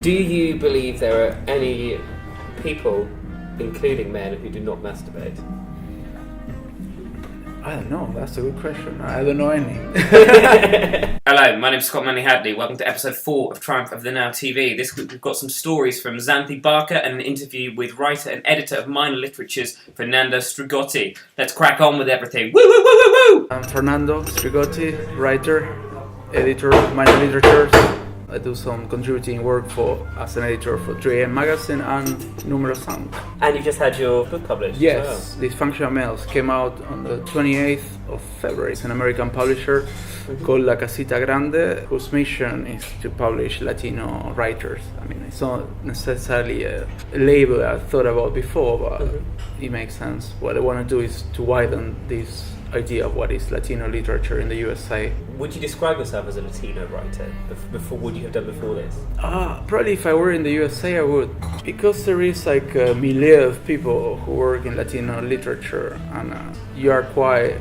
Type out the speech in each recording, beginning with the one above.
Do you believe there are any people, including men, who do not masturbate? I don't know, that's a good question. I don't know any. Hello, my name's Manley Hadley. Welcome to episode 4 of Triumph of the Now TV. This week we've got some stories from Xanthi Barker and an interview with writer and editor of minor literatures, Fernando Sdrigotti. Let's crack on with everything. Woo, woo, woo, woo, woo! I'm Fernando Sdrigotti, writer, editor of minor literatures. I do some contributing work as an editor for 3am magazine and Numero 5. And you just had your book published? Yes, Dysfunctional Males came out on the 28th of February. It's an American publisher called La Casita Grande, whose mission is to publish Latino writers. I mean, it's not necessarily a label I thought about before, but it makes sense. What I want to do is to widen this idea of what is Latino literature in the USA. Would you describe yourself as a Latino writer? Before, would you have done before this? Probably if I were in the USA I would, because there is like a milieu of people who work in Latino literature, and you are quite,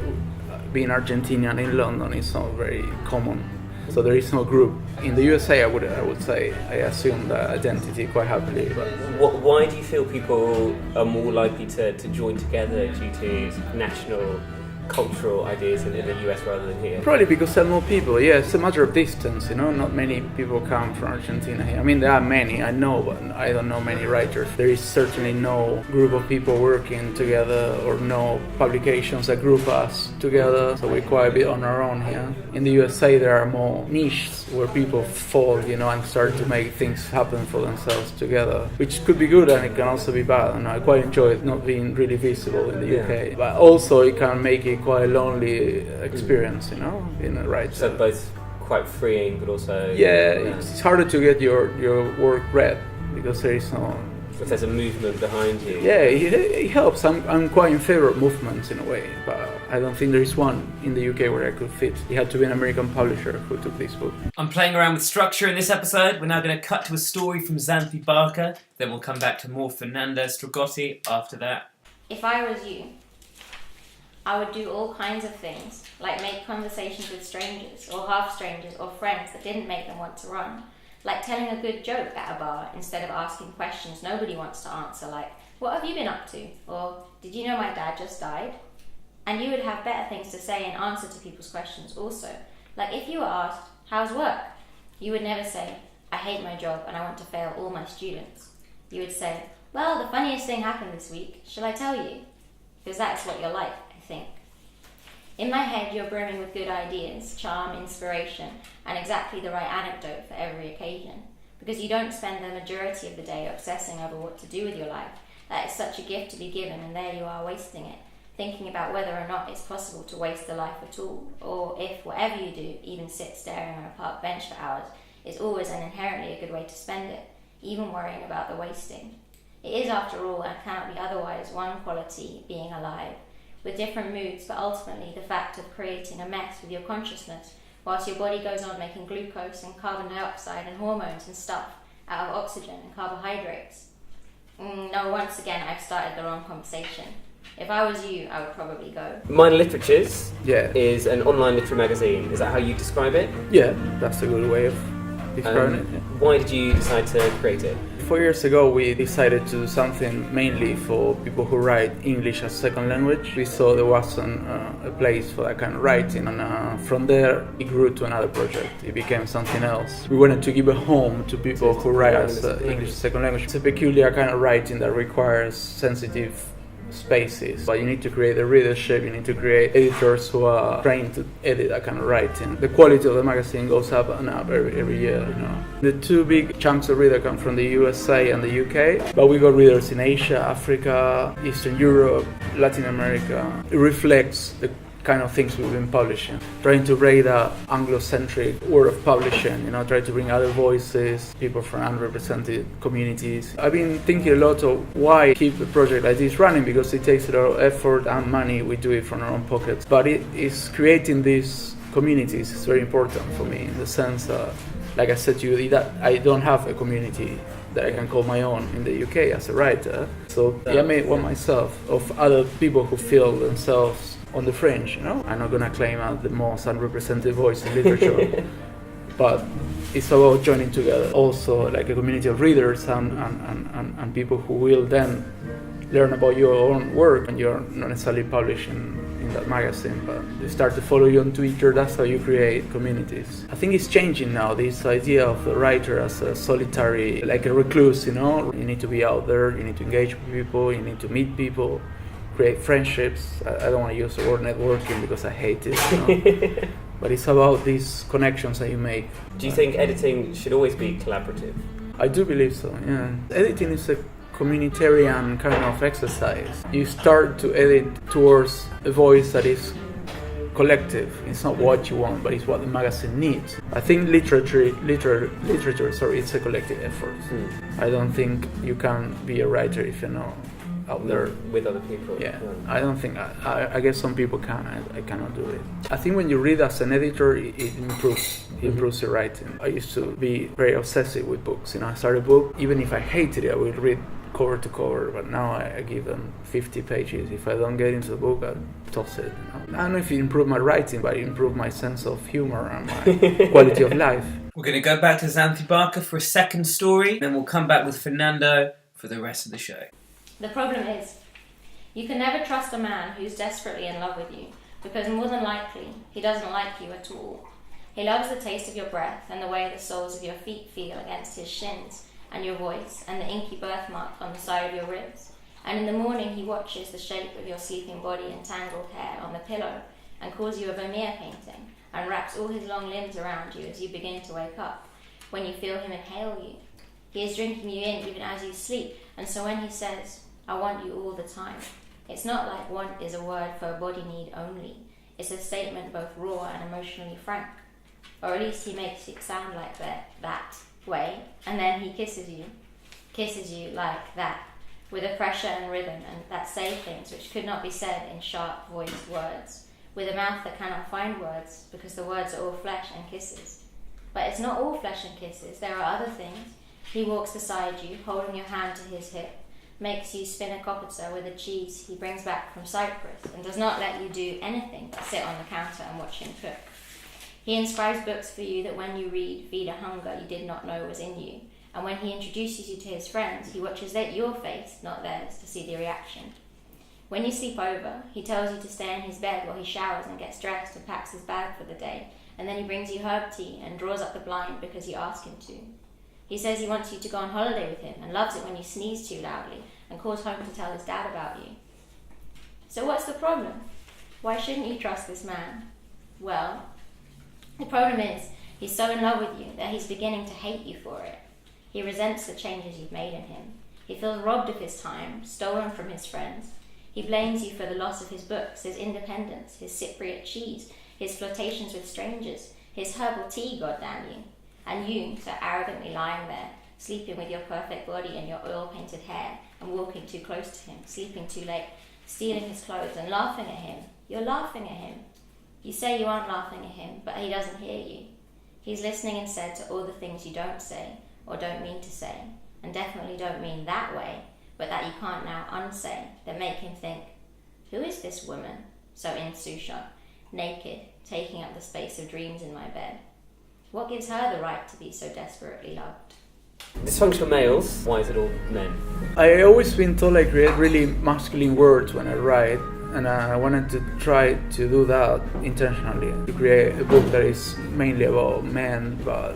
being Argentinian in London is not very common. So there is no group. In the USA I would say, I assume that identity quite happily. But why do you feel people are more likely to join together due to national cultural ideas in the US rather than here? Probably because there are more people. Yeah, it's a matter of distance, you know. Not many people come from Argentina here. I mean, there are many, I know, but I don't know many writers. There is certainly no group of people working together or no publications that group us together, so we're quite a bit on our own here. In the USA there are more niches where people fall, you know, and start to make things happen for themselves together, which could be good and it can also be bad. And I quite enjoy it not being really visible in the UK, but also it can make it quite a lonely experience, you know, being a writer. So both quite freeing, but also... Yeah, it's harder to get your work read because there is no... If there's a movement behind you. Yeah, it helps. I'm quite in favor of movements in a way, but I don't think there is one in the UK where I could fit. It had to be an American publisher who took this book. I'm playing around with structure in this episode. We're now going to cut to a story from Xanthi Barker, then we'll come back to more Fernando Sdrigotti after that. If I was you, I would do all kinds of things, like make conversations with strangers, or half strangers, or friends that didn't make them want to run. Like telling a good joke at a bar instead of asking questions nobody wants to answer, like, what have you been up to? Or, did you know my dad just died? And you would have better things to say in answer to people's questions also. Like if you were asked, how's work? You would never say, I hate my job and I want to fail all my students. You would say, well, the funniest thing happened this week, shall I tell you? Because that's what you're like, I think. In my head, you're brimming with good ideas, charm, inspiration, and exactly the right anecdote for every occasion. Because you don't spend the majority of the day obsessing over what to do with your life. That is such a gift to be given, and there you are wasting it, thinking about whether or not it's possible to waste a life at all, or if whatever you do, even sit staring on a park bench for hours, is always and inherently a good way to spend it, even worrying about the wasting. It is, after all, and cannot be otherwise, one quality, being alive, with different moods, but ultimately the fact of creating a mess with your consciousness whilst your body goes on making glucose and carbon dioxide and hormones and stuff out of oxygen and carbohydrates. No, once again, I've started the wrong conversation. If I was you, I would probably go. Minor Literatures is an online literary magazine. Is that how you describe it? Yeah, that's a good way of describing it. Yeah. Why did you decide to create it? 4 years ago we decided to do something mainly for people who write English as second language. We saw there wasn't a place for that kind of writing, and from there it grew to another project. It became something else. We wanted to give a home to people who write as English as second language. It's a peculiar kind of writing that requires sensitive spaces, but you need to create a readership, you need to create editors who are trained to edit that kind of writing. The quality of the magazine goes up and up every year, you know. The two big chunks of readers come from the USA and the UK, but we got readers in Asia, Africa, Eastern Europe, Latin America. It reflects the kind of things we've been publishing, trying to break that Anglo-centric world of publishing, you know, try to bring other voices, people from underrepresented communities. I've been thinking a lot of why keep a project like this running, because it takes a lot of effort and money. We do it from our own pockets, but it is creating these communities is very important for me, in the sense that, like I said to you, that I don't have a community that I can call my own in the UK as a writer. So I made one myself of other people who feel themselves on the fringe, you know. I'm not gonna claim I'm the most unrepresented voice in literature, but it's about joining together. Also, like a community of readers and people who will then learn about your own work, and you're not necessarily publishing in that magazine, but they start to follow you on Twitter. That's how you create communities. I think it's changing now, this idea of the writer as a solitary, like a recluse, you know. You need to be out there, you need to engage with people, you need to meet people, create friendships. I don't want to use the word networking because I hate it, you know? But it's about these connections that you make. Do you think editing should always be collaborative? I do believe so, yeah. Editing is a communitarian kind of exercise. You start to edit towards a voice that is collective. It's not what you want, but it's what the magazine needs. I think literature, it's a collective effort. I don't think you can be a writer if you're not out there with other people. Yeah, I don't think. I guess some people can. I cannot do it. I think when you read as an editor, it improves. It improves your writing. I used to be very obsessive with books. You know, I started a book, even if I hated it, I would read cover to cover. But now I give them 50 pages. If I don't get into the book, I toss it. You know? I don't know if it improved my writing, but it improved my sense of humor and my quality of life. We're going to go back to Xanthi Barker for a second story, then we'll come back with Fernando for the rest of the show. The problem is, you can never trust a man who's desperately in love with you, because more than likely, he doesn't like you at all. He loves the taste of your breath and the way the soles of your feet feel against his shins, and your voice, and the inky birthmark on the side of your ribs. And in the morning he watches the shape of your sleeping body and tangled hair on the pillow, and calls you a Vermeer painting, and wraps all his long limbs around you as you begin to wake up, when you feel him inhale you. He is drinking you in even as you sleep, and so when he says, "I want you all the time," it's not like want is a word for a body need only. It's a statement both raw and emotionally frank. Or at least he makes it sound like that way, and then he kisses you like that, with a pressure and rhythm and that say things which could not be said in sharp voiced words, with a mouth that cannot find words, because the words are all flesh and kisses. But it's not all flesh and kisses, there are other things. He walks beside you, holding your hand to his hip, makes you spin a kopita with a cheese he brings back from Cyprus, and does not let you do anything but sit on the counter and watch him cook. He inscribes books for you that when you read feed a hunger you did not know was in you, and when he introduces you to his friends, he watches your face, not theirs, to see the reaction. When you sleep over, he tells you to stay in his bed while he showers and gets dressed and packs his bag for the day, and then he brings you herb tea and draws up the blind because you ask him to. He says he wants you to go on holiday with him and loves it when you sneeze too loudly, and calls home to tell his dad about you. So what's the problem? Why shouldn't you trust this man? Well, the problem is, he's so in love with you that he's beginning to hate you for it. He resents the changes you've made in him. He feels robbed of his time, stolen from his friends. He blames you for the loss of his books, his independence, his Cypriot cheese, his flirtations with strangers, his herbal tea, goddamn you. And you, so arrogantly lying there, sleeping with your perfect body and your oil-painted hair, and walking too close to him, sleeping too late, stealing his clothes and laughing at him. You're laughing at him. You say you aren't laughing at him, but he doesn't hear you. He's listening instead to all the things you don't say, or don't mean to say, and definitely don't mean that way, but that you can't now unsay, that make him think, who is this woman, so insouciant, naked, taking up the space of dreams in my bed? What gives her the right to be so desperately loved? Dysfunctional males, why is it all men? I always been told I create really masculine words when I write, and I wanted to try to do that intentionally, to create a book that is mainly about men, but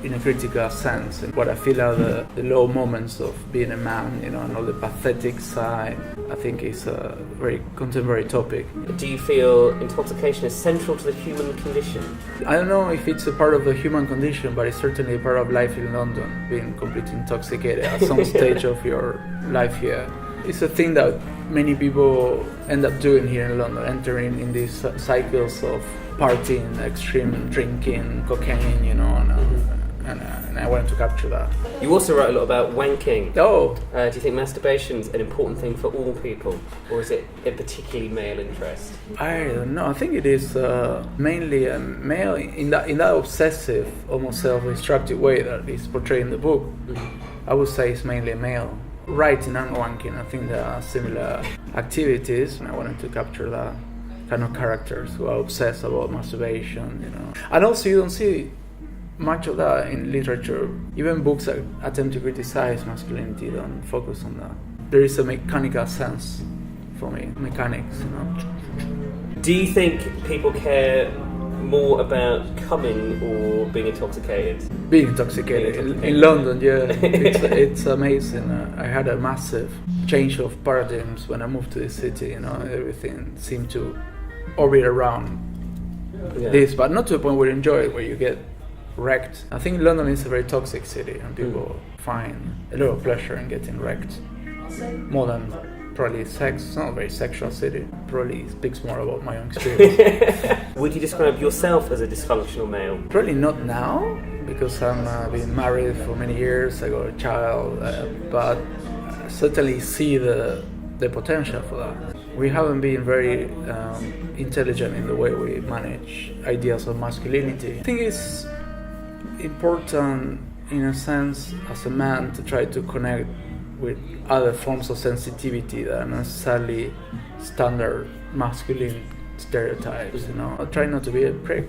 in a critical sense, and what I feel are the low moments of being a man, you know, and all the pathetic side. I think it's a very contemporary topic. Do you feel intoxication is central to the human condition? I don't know if it's a part of the human condition, but it's certainly a part of life in London, being completely intoxicated at some stage of your life here. It's a thing that many people end up doing here in London, entering in these cycles of partying, extreme drinking, cocaine, you know, and I wanted to capture that. You also write a lot about wanking. Oh! Do you think masturbation's an important thing for all people, or is it a particularly male interest? I don't know. I think it is mainly a male in that obsessive, almost self-destructive way that is portrayed in the book. I would say it's mainly a male. Writing and wanking, I think there are similar activities, and I wanted to capture that kind of characters who are obsessed about masturbation, you know. And also you don't see much of that in literature. Even books that attempt to criticize masculinity don't focus on that. There is a mechanical sense for me, mechanics, you know. Do you think people care more about coming or being intoxicated? Being intoxicated. In London, yeah, it's amazing. I had a massive change of paradigms when I moved to the city. You know, everything seemed to orbit around this, but not to the point where you enjoy it, where you get wrecked. I think London is a very toxic city, and people find a lot of pleasure in getting wrecked, more than probably sex. It's not a very sexual city. Probably speaks more about my own experience. Would you describe yourself as a dysfunctional male? Probably not now, because I'm been married for many years. I got a child, but I certainly see the potential for that. We haven't been very intelligent in the way we manage ideas of masculinity. I think it's important, in a sense, as a man, to try to connect with other forms of sensitivity that are not necessarily standard masculine stereotypes, you know. I try not to be a prick.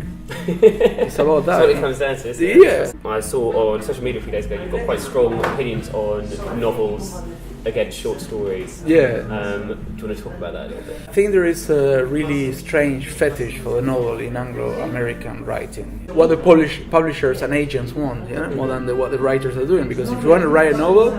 It's about that. That's what it comes down to, isn't it? Yeah. I saw on social media a few days ago you've got quite strong opinions on novels against short stories. Yeah. Do you want to talk about that a little bit? I think there is a really strange fetish for the novel in Anglo-American writing. What the publishers and agents want, more than what the writers are doing. Because if you want to write a novel,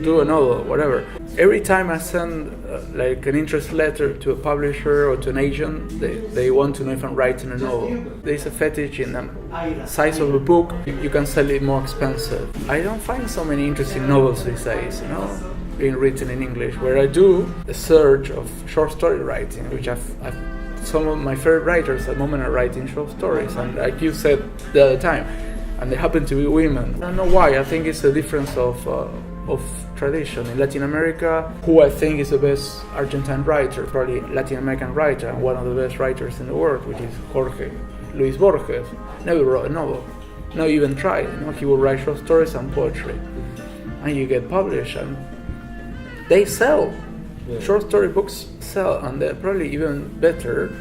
do a novel, whatever. Every time I send like an interest letter to a publisher or to an agent, they want to know if I'm writing a novel. There's a fetish in the size of a book. You can sell it more expensive. I don't find so many interesting novels these days, being written in English, where I do a surge of short story writing, which I've some of my favorite writers at the moment are writing short stories, and like you said the other time, and they happen to be women. I don't know why. I think it's a difference of tradition. In Latin America, who I think is the best Argentine writer, probably Latin American writer, and one of the best writers in the world, which is Jorge Luis Borges, never wrote a novel, not even tried. He would write short stories and poetry, and you get published, and they sell. Yeah. Short story books sell, and they're probably even better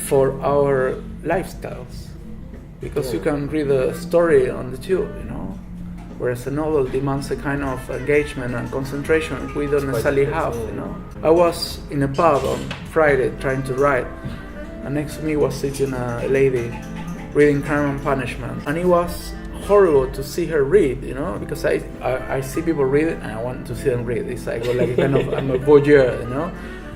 for our lifestyles, because you can read a story on the tube, whereas a novel demands a kind of engagement and concentration we don't necessarily have. I was in a pub on Friday trying to write, and next to me was sitting a lady reading Crime and Punishment, and it was horrible to see her read, because I see people read it and I want to see them read. It's like kind of I'm a voyeur,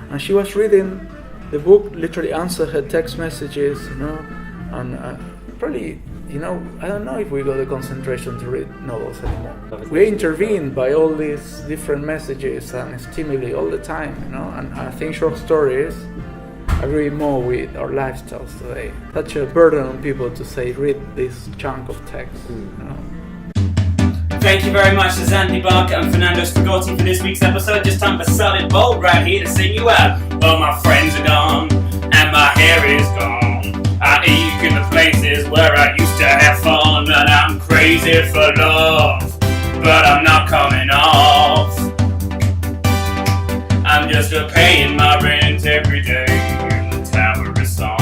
and she was reading the book, literally answered her text messages, and probably, I don't know if we got the concentration to read novels anymore. We're intervened by all these different messages and stimuli all the time, and I think short stories agree more with our lifestyles today. Such a burden on people to say, read this chunk of text. Thank you very much to Xanthi Barker and Fernando Sdrigotti for this week's episode. Just time for SOLIDBALD right here to sing you out. Well, my friends are gone and my hair is gone. I ache in the places where I used to have fun, and I'm crazy for love, but I'm not coming off. I'm just paying my rent every day in the Tower of Song.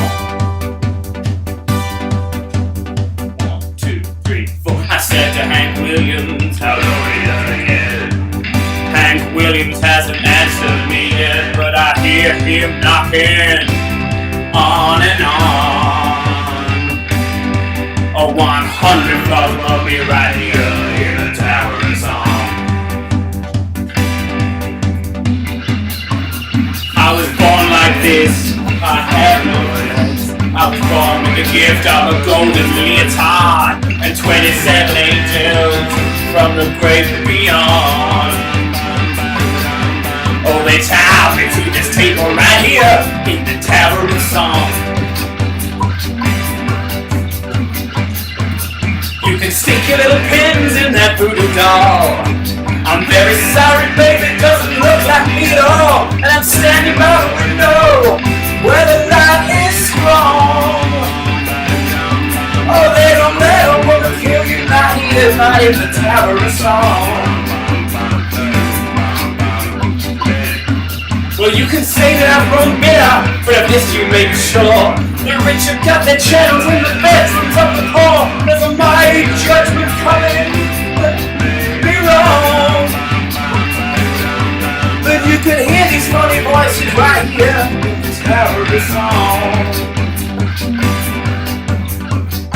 1, 2, 3, 4. I said to Hank Williams, how are you again? Hank Williams hasn't answered me yet, but I hear him knocking on and on. 100 floors above me right here in the Tower of Song. I was born like this, I had no choice. I was born with the gift of a golden leotard and 27 angels from the grave beyond. Oh, they tied me to this table right here in the Tower of Song. You can stick your little pins in that voodoo doll. I'm very sorry, baby, it doesn't look like me at all. And I'm standing by the window where the light is strong. Oh, they don't never want to kill you, not here, not in the Tower of Song. Well, you can say that I've grown bitter, but of this you may be sure. The rich have got their channels in the bedrooms of the poor. There's a mighty judgment coming, but be wrong. But you can hear these funny voices right here in this terrible song.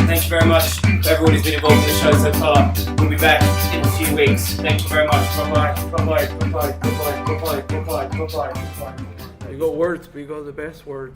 Thank you very much to everyone who's been involved in the show so far. We'll be back in a few weeks. Thank you very much. Bye-bye. Bye-bye. Bye-bye. Bye-bye. Bye-bye. Bye-bye. Bye-bye. Bye-bye. We got words, we got the best words.